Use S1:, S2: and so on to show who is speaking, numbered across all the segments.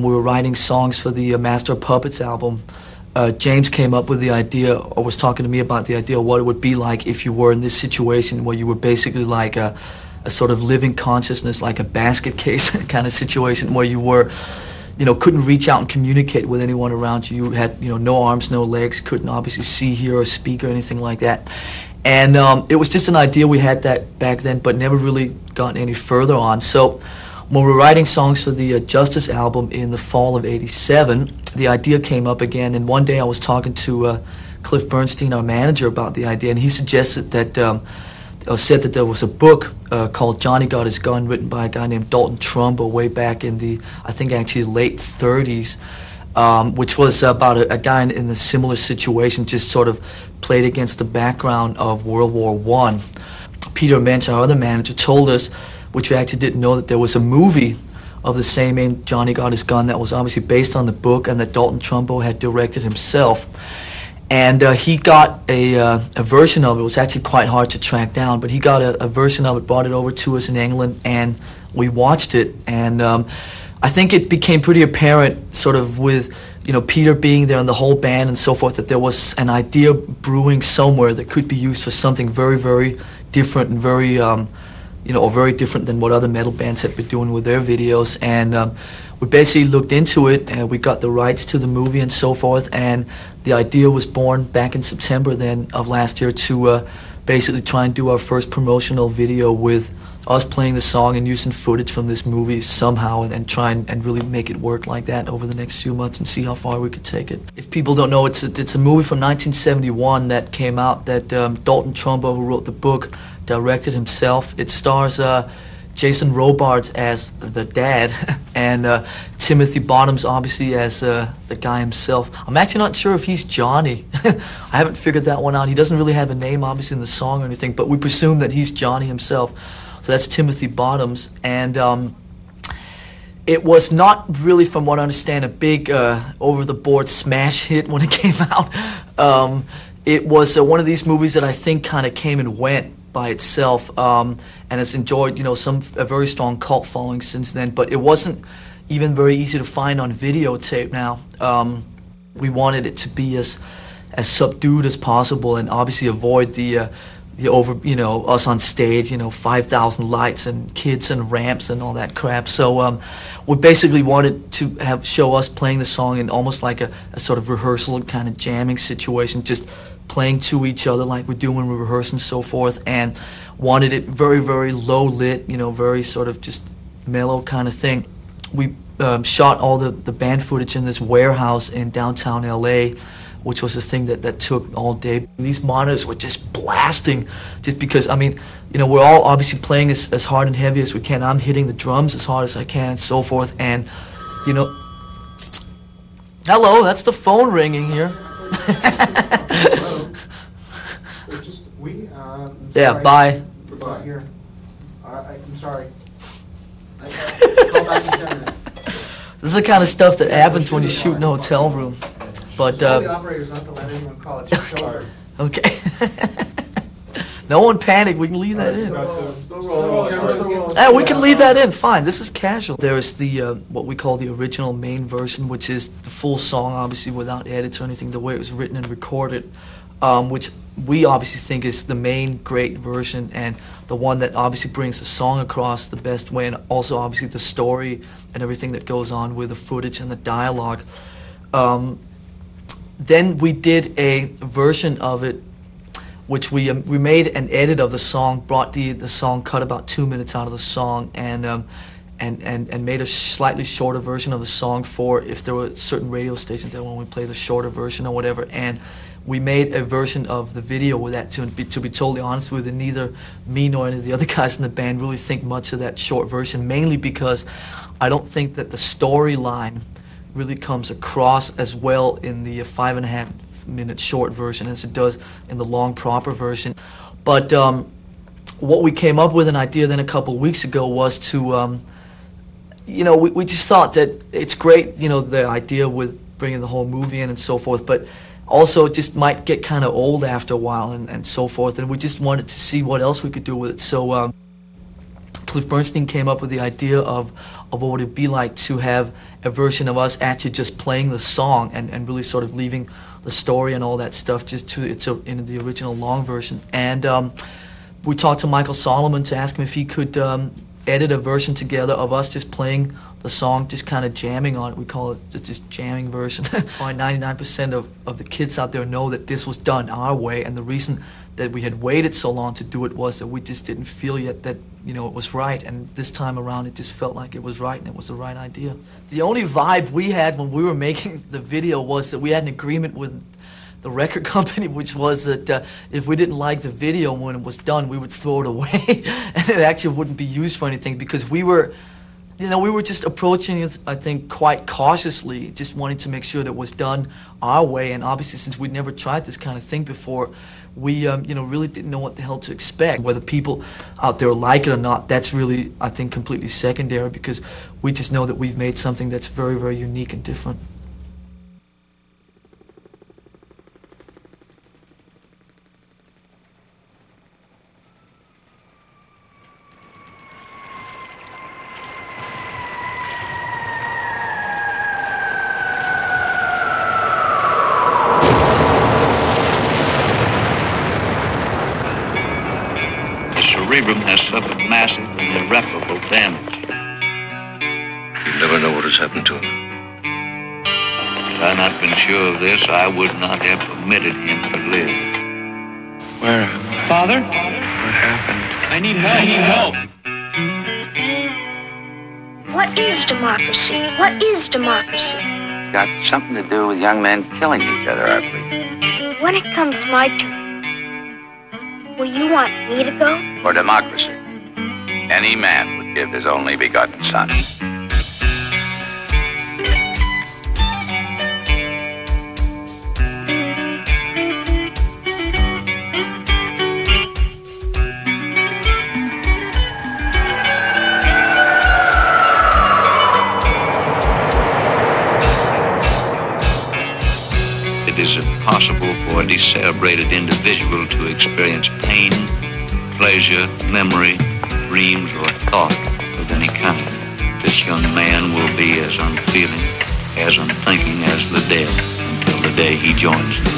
S1: when we were writing songs for the Master of Puppets album, James came up with the idea, or was talking to me about the idea of what it would be like if you were in this situation where you were basically like a sort of living consciousness, like a basket case kind of situation where you were, couldn't reach out and communicate with anyone around you. You had, no arms, no legs, couldn't obviously see, hear, or speak or anything like that. And it was just an idea we had that back then, but never really gotten any further on. So when we were writing songs for the Justice album in the fall of '87, the idea came up again. And one day I was talking to Cliff Bernstein, our manager, about the idea, and he suggested that, said that there was a book called Johnny Got His Gun, written by a guy named Dalton Trumbo way back in the, I think actually late 30s, which was about a guy in a similar situation, just sort of played against the background of World War I. Peter Mensch, our other manager, told us, which we actually didn't know, that there was a movie of the same name, Johnny Got His Gun, that was obviously based on the book and that Dalton Trumbo had directed himself. And he got a version of it. It was actually quite hard to track down, but he got a version of it, brought it over to us in England, and we watched it. And I think it became pretty apparent, sort of with Peter being there and the whole band and so forth, that there was an idea brewing somewhere that could be used for something very, very different and very, or very different than what other metal bands had been doing with their videos. And we basically looked into it, and we got the rights to the movie and so forth, and the idea was born back in September then of last year to basically try and do our first promotional video with us playing the song and using footage from this movie somehow, and try and really make it work like that over the next few months and see how far we could take it. If people don't know, it's a movie from 1971 that came out that Dalton Trumbo, who wrote the book, directed himself. It stars Jason Robards as the dad, and Timothy Bottoms obviously as the guy himself. I'm actually not sure if he's Johnny. I haven't figured that one out. He doesn't really have a name obviously in the song or anything, but we presume that he's Johnny himself. So that's Timothy Bottoms, and it was not really, from what I understand, a big over-the-board smash hit when it came out. It was one of these movies that I think kind of came and went by itself, and has enjoyed, a very strong cult following since then. But it wasn't even very easy to find on videotape. Now, we wanted it to be as subdued as possible, and obviously avoid the over, us on stage, 5,000 lights and kids and ramps and all that crap. So we basically wanted to show us playing the song in almost like a sort of rehearsal kind of jamming situation, just playing to each other like we do when we rehearse and so forth, and wanted it very, very low lit, very sort of just mellow kind of thing. We shot all the band footage in this warehouse in downtown LA, which was a thing that took all day. These monitors were just blasting, just because, we're all obviously playing as hard and heavy as we can. I'm hitting the drums as hard as I can and so forth, and, hello, that's the phone ringing here. Yeah, bye.
S2: Here. I'm sorry. Call back in 10 minutes.
S1: This is the kind of stuff that happens when you shoot in a hotel room. But
S2: tell the operators not to let anyone call it. Sorry.
S1: Okay. No one panic. We can leave that in. Yeah, we can leave that in. Fine. This is casual. There's the what we call the original main version, which is the full song, obviously without edits or anything, the way it was written and recorded, which we obviously think is the main great version, and the one that obviously brings the song across the best way, and also obviously the story and everything that goes on with the footage and the dialogue. Then we did a version of it, which we made an edit of the song, brought the song, cut about 2 minutes out of the song, and made a slightly shorter version of the song for if there were certain radio stations that when we play the shorter version or whatever. And we made a version of the video with that too. And to be totally honest with you, neither me nor any of the other guys in the band really think much of that short version, mainly because I don't think that the storyline really comes across as well in the 5.5 minute short version as it does in the long proper version. But what we came up with an idea then a couple of weeks ago was to, we just thought that it's great, the idea with bringing the whole movie in and so forth, but also it just might get kind of old after a while and so forth, and we just wanted to see what else we could do with it. So Cliff Bernstein came up with the idea of what would it be like to have a version of us actually just playing the song and really sort of leaving the story and all that stuff just to in the original long version. And we talked to Michael Solomon to ask him if he could edit a version together of us just playing the song, just kind of jamming on it. We call it the just jamming version. Probably 99% of the kids out there know that this was done our way, and the reason that we had waited so long to do it was that we just didn't feel yet that, you know, it was right, and this time around it just felt like it was right and it was the right idea. The only vibe we had when we were making the video was that we had an agreement with the record company, which was that if we didn't like the video when it was done, we would throw it away and it actually wouldn't be used for anything, because we were, you know, we were just approaching it, I think, quite cautiously, just wanting to make sure that it was done our way. And obviously, since we'd never tried this kind of thing before, we, you know, really didn't know what the hell to expect. Whether people out there like it or not, that's really, I think, completely secondary, because we just know that we've made something that's very, very unique and different.
S3: Cerebrum has suffered massive and irreparable damage.
S4: You never know what has happened to him.
S3: Had I not been sure of this, I would not have permitted him to live.
S4: Where?
S5: Father?
S4: What happened?
S5: I need help. I need help.
S6: What is democracy? What is democracy?
S7: Got something to do with young men killing each other, I believe.
S6: When it comes my turn, will you want me to go?
S7: For democracy, any man would give his only begotten son.
S3: It is impossible for a decerebrated individual to experience pain, pleasure, memory, dreams, or thought of any kind. This young man will be as unfeeling, as unthinking as the dead until the day he joins them.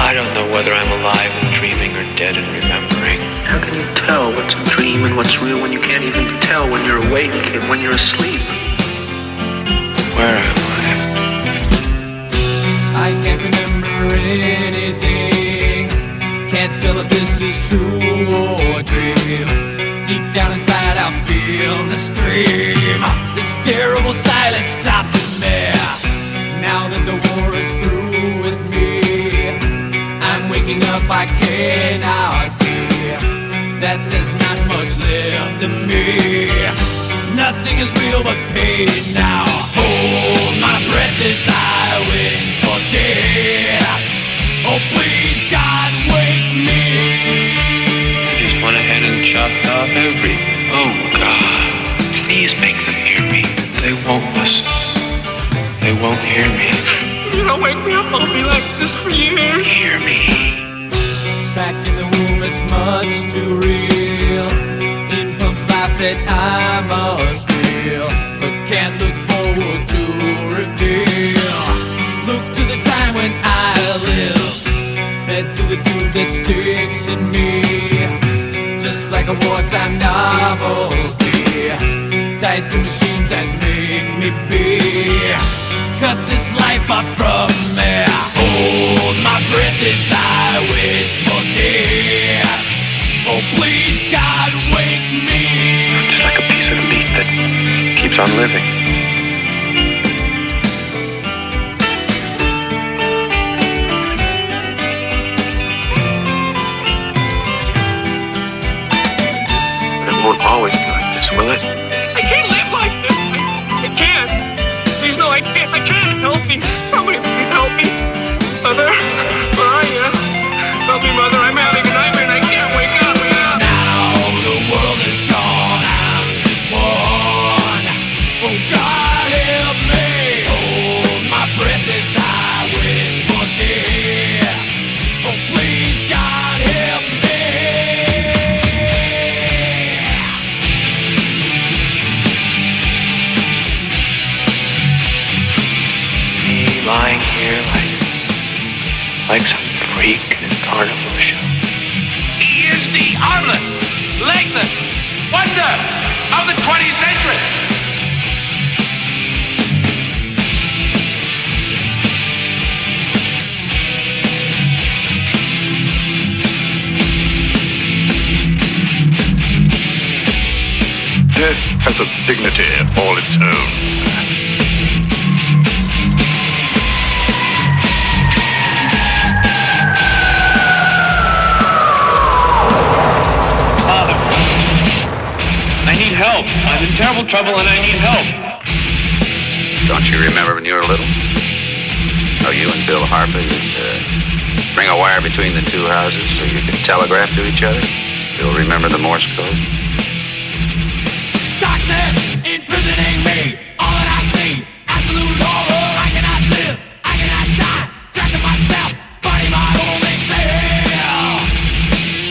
S8: I don't know whether I'm alive and dreaming or dead and remembering.
S5: How can you tell what's a dream and what's real when you can't even tell when you're awake and when you're asleep?
S8: Where am I?
S9: I can't remember anything. Can't tell if this is true or a dream. Deep down inside I feel the scream. This terrible silence stops in me. Now that the war is through with me, I'm waking up, I cannot see that there's not much left of me. Nothing is real but pain now. Hold my breath as I wish for death. Oh please God, wake me.
S8: I just went ahead and chopped off everything. Oh God, please make them hear me. They won't listen. They won't hear me.
S5: You don't wake me up, I'll be like this for years.
S8: Hear me.
S9: Back in the womb, it's much too real. It pumps life that I must feel, but can't look forward to reveal. Look to the time when I live, head to the tube that sticks in me, just like a wartime novelty, tied to machines that make me be. Cut this life off from me. Hold my breath as I wish for death. Oh please God, wake me.
S8: It's like a piece of meat that keeps on living. But it won't always be like this, will it?
S5: I can't live like this. I can't. Please, no, I can't. I can't. Help me. Somebody please help me. Mother, where are you? Help me, Mother. I'm having a nightmare and I can't wake up.
S9: Now the world is gone, I'm just one. Oh God.
S8: lying here like some freak in a carnival show.
S7: He is the armless, legless wonder of the 20th century.
S4: Death has a dignity all its own.
S8: Father, I need help. I'm in terrible trouble and I need help.
S7: Don't you remember when you were little? How you and Bill Harper used to bring a wire between the two houses so you could telegraph to each other? You'll remember the Morse code?
S9: Darkness imprisoning me. All that I see, absolute horror. I cannot live, I cannot die. Trapped in myself, fighting my only fear.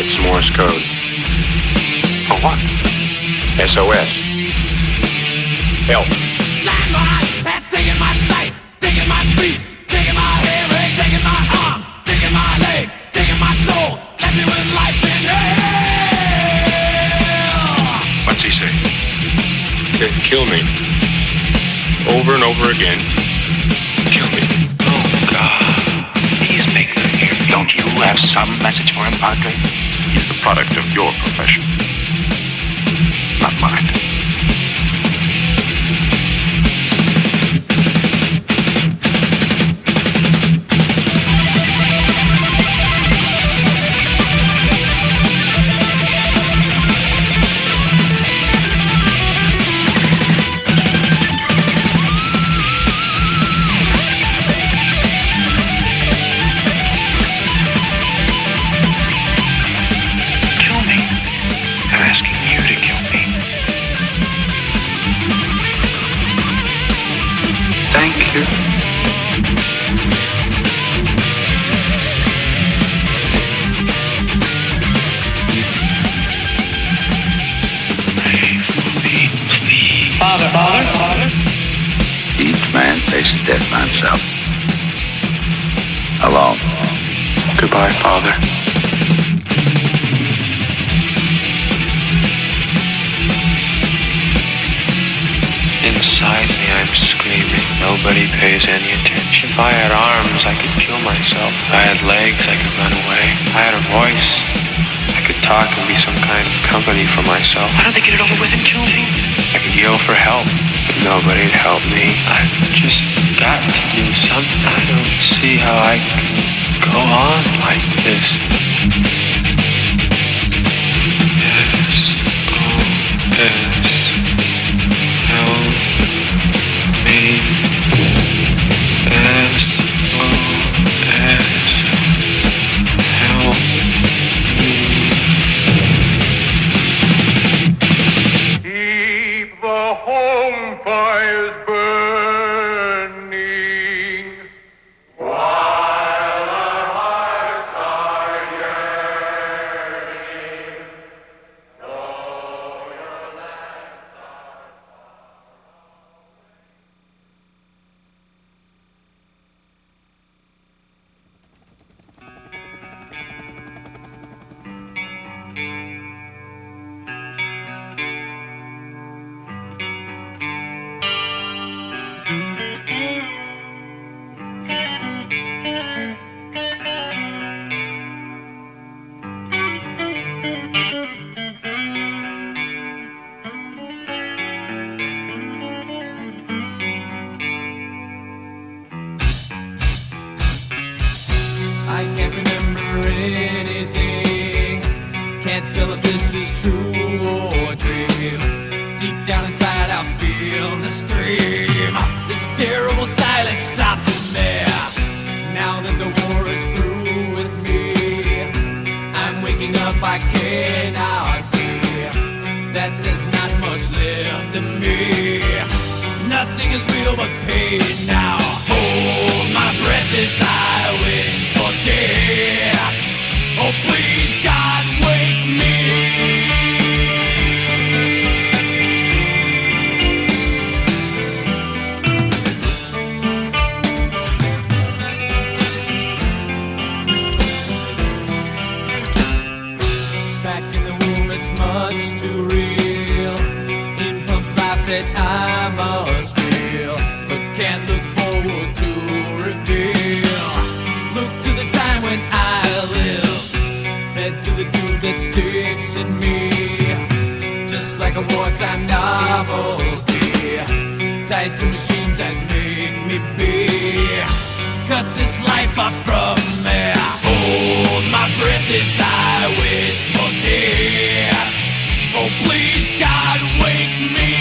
S7: It's Morse code. For what? SOS. Help.
S9: Landmine has taken my sight, taken my speech, taken my hearing, taken my arms, taken my legs, taken my soul, left me with life in hell.
S4: What's he say? He says, kill me. Over and over again. Kill me.
S8: Oh, God. Please make them hear me.
S7: Don't you have some message for him, Padre?
S4: He's the product of your profession, not mine.
S8: Father.
S7: Each man faces death by himself. Alone.
S8: Goodbye, Father. Inside me, I'm screaming. Nobody pays any attention. If I had arms, I could kill myself. If I had legs, I could run away. If I had a voice, I could talk and be some kind of company for myself. Why don't they get it over with and kill me? I could yell for help, but nobody'd help me. I've just got to do something. I don't see how I can go on like this. SOS. Help me. SOS. Help me.
S5: Keep the home fires burning while our hearts are yearning. Though your lands are
S9: I can't remember anything. Can't tell if this is true or dream. Deep down inside I feel the scream. This terrible silence stops in there. Now that the war is through with me, I'm waking up, I cannot see that there's not much left of me. Nothing is real but pain now. Hold my breath as I wish for death. Oh please God, wake me. that sticks in me, just like a wartime novelty, tied to machines that make me be. Cut this life off from me. Hold my breath as I wish for death. Oh please God, wake me.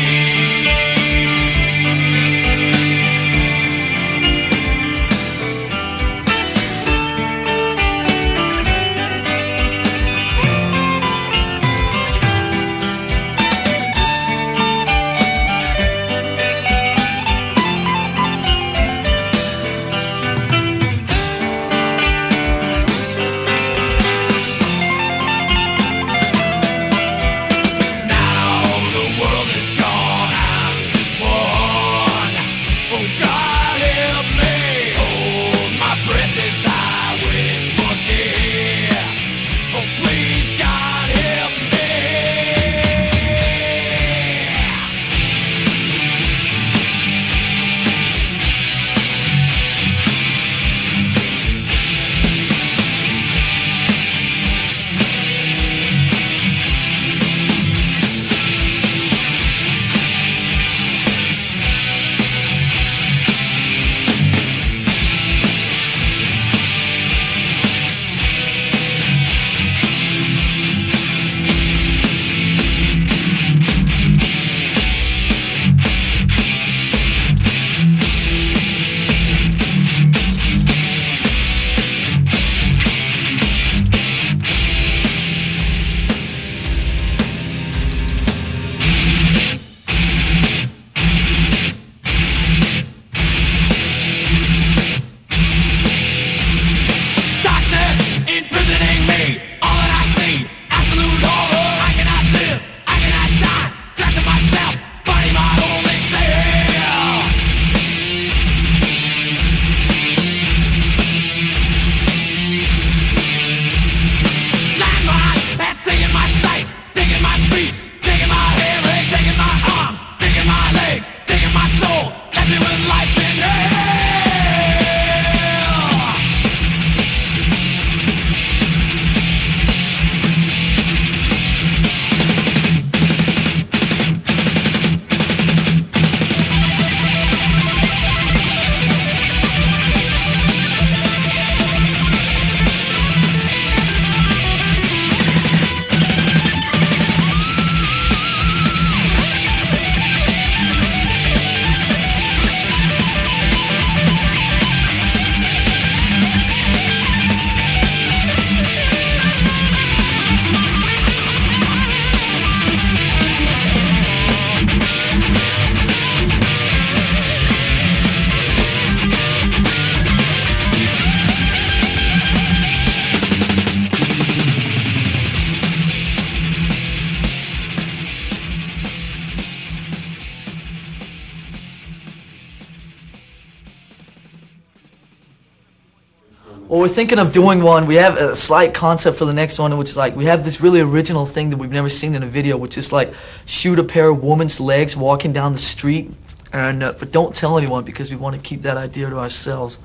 S1: Well, we're thinking of doing one. We have a slight concept for the next one, which is like we have this really original thing that we've never seen in a video, which is like shoot a pair of woman's legs walking down the street, and but don't tell anyone because we want to keep that idea to ourselves.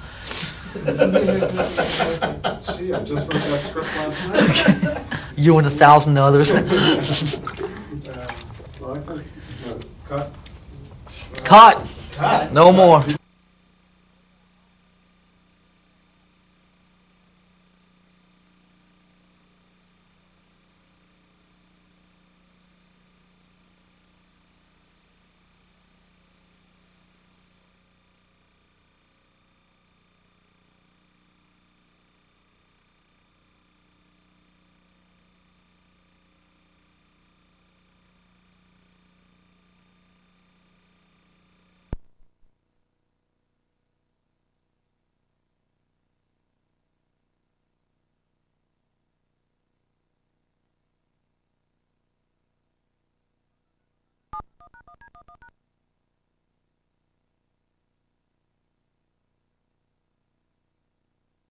S10: Gee, I just wrote that script last night.
S1: You and 1,000 others.
S10: Well, I think, cut.
S1: Cut. No more.